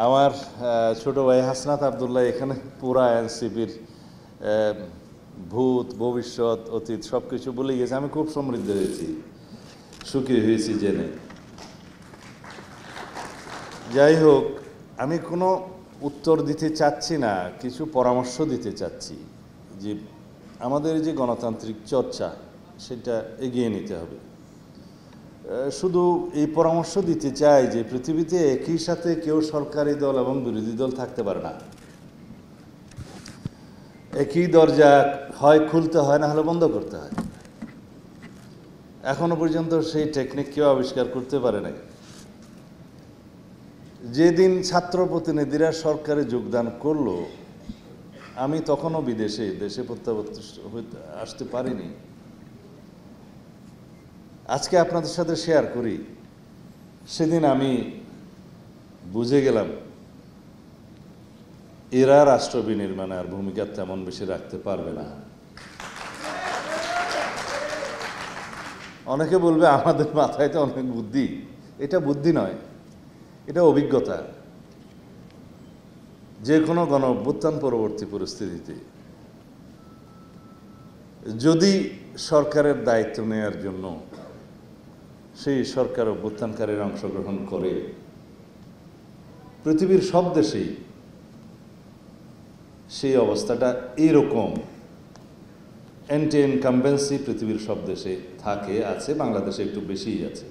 আমার ছোট ভাই হাসনাত আব্দুল্লাহ এখানে পুরা এনসিপির ভূত ভবিষ্যৎ অতীত সব কিছু বলে গেছে। আমি খুব সমৃদ্ধ হয়েছি, সুখী হয়েছি জেনে। যাই হোক, আমি কোনো উত্তর দিতে চাচ্ছি না, কিছু পরামর্শ দিতে চাচ্ছি যে আমাদের যে গণতান্ত্রিক চর্চা সেটা এগিয়ে নিতে হবে। শুধু এই পরামর্শ দিতে চাই যে পৃথিবীতে একই সাথে কেউ সরকারি দল এবং বিরোধী দল থাকতে পারে না। একই দরজা হয় খুলতে হয়, না হলে বন্ধ করতে হয়। এখনো পর্যন্ত সেই টেকনিক কেউ আবিষ্কার করতে পারে নাই। যেদিন ছাত্র প্রতিনিধিরা সরকারে যোগদান করলো, আমি তখনও দেশে প্রত্যাবর্তন আসতে পারিনি। আজকে আপনাদের সাথে শেয়ার করি, সেদিন আমি বুঝে গেলাম এরা রাষ্ট্র বিনির্মাণে আর ভূমিকা তেমন বেশি রাখতে পারবে না। অনেকে বলবে আমাদের মাথায় তো অনেক বুদ্ধি। এটা বুদ্ধি নয়, এটা অভিজ্ঞতা। যে কোনো গণ অভ্যুত্থান পরবর্তী পরিস্থিতিতে যদি সরকারের দায়িত্ব নেওয়ার জন্য সেই সরকার অভ্যুত্থানকারীরা অংশগ্রহণ করে, পৃথিবীর সব দেশেই সেই অবস্থাটা এইরকম। অ্যান্টি ইনকামবেন্সি পৃথিবীর সব দেশে থাকে, আছে, বাংলাদেশে একটু বেশিই আছে।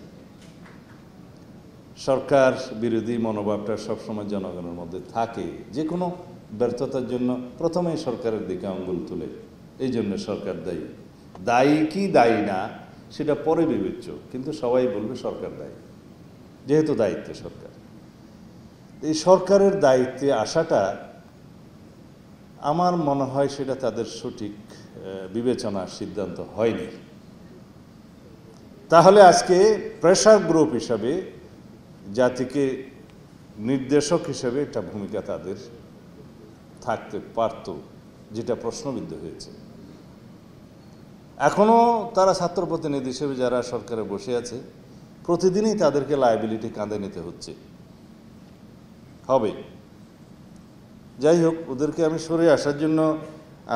সরকার বিরোধী মনোভাবটা সবসময় জনগণের মধ্যে থাকে। যে কোনো ব্যর্থতার জন্য প্রথমেই সরকারের দিকে আঙুল তুলে, এই জন্য সরকার দায়ী। দায়ী কি দায়ী না সেটা পরে বিবেচ্য, কিন্তু সবাই বলবে সরকার দায়ী, যেহেতু দায়িত্বে সরকার। এই সরকারের দায়িত্বে আসাটা আমার মনে হয় সেটা তাদের সঠিক বিবেচনার সিদ্ধান্ত হয়নি। তাহলে আজকে প্রেসার গ্রুপ হিসাবে, জাতিকে নির্দেশক হিসেবে একটা ভূমিকা তাদের থাকতে পারত, যেটা প্রশ্নবিদ্ধ হয়েছে। এখনও তারা ছাত্র প্রতিনিধি হিসেবে যারা সরকারে বসে আছে, প্রতিদিনই তাদেরকে লায়াবিলিটি কাঁধে নিতে হচ্ছে, হবে। যাই হোক, ওদেরকে আমি সরে আসার জন্য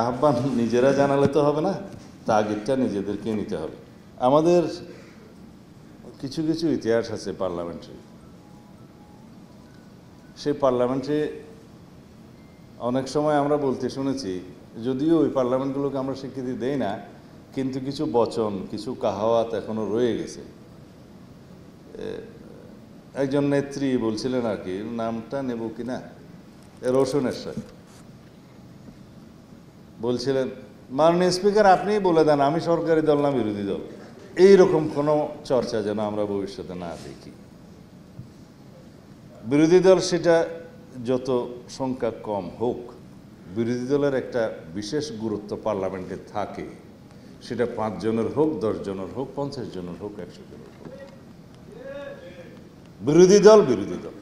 আহ্বান নিজেরা জানালে তো হবে না, তাগিদটা নিজেদেরকে নিতে হবে। আমাদের কিছু কিছু ইতিহাস আছে পার্লামেন্টে। সেই পার্লামেন্টে অনেক সময় আমরা বলতে শুনেছি, যদিও ওই পার্লামেন্টগুলোকে আমরা স্বীকৃতি দেই না, কিন্তু কিছু বচন, কিছু কাহাওয়াত এখনো রয়ে গেছে। একজন নেত্রী বলছিলেন আর কি, নামটা নেব কিনা, রোশনের সাথে বলছিলেন, মাননীয় স্পিকার আপনিই বলে দেন আমি সরকারি দল না বিরোধী দল। এইরকম কোনো চর্চা যেন আমরা ভবিষ্যতে না দেখি। বিরোধী দল সেটা যত সংখ্যা কম হোক, বিরোধী দলের একটা বিশেষ গুরুত্ব পার্লামেন্টে থাকে। সেটা 5 জনের হোক, 10 জনের হোক, 50 জনের হোক, 100 জনের হোক, বিরোধী দল বিরোধী দল।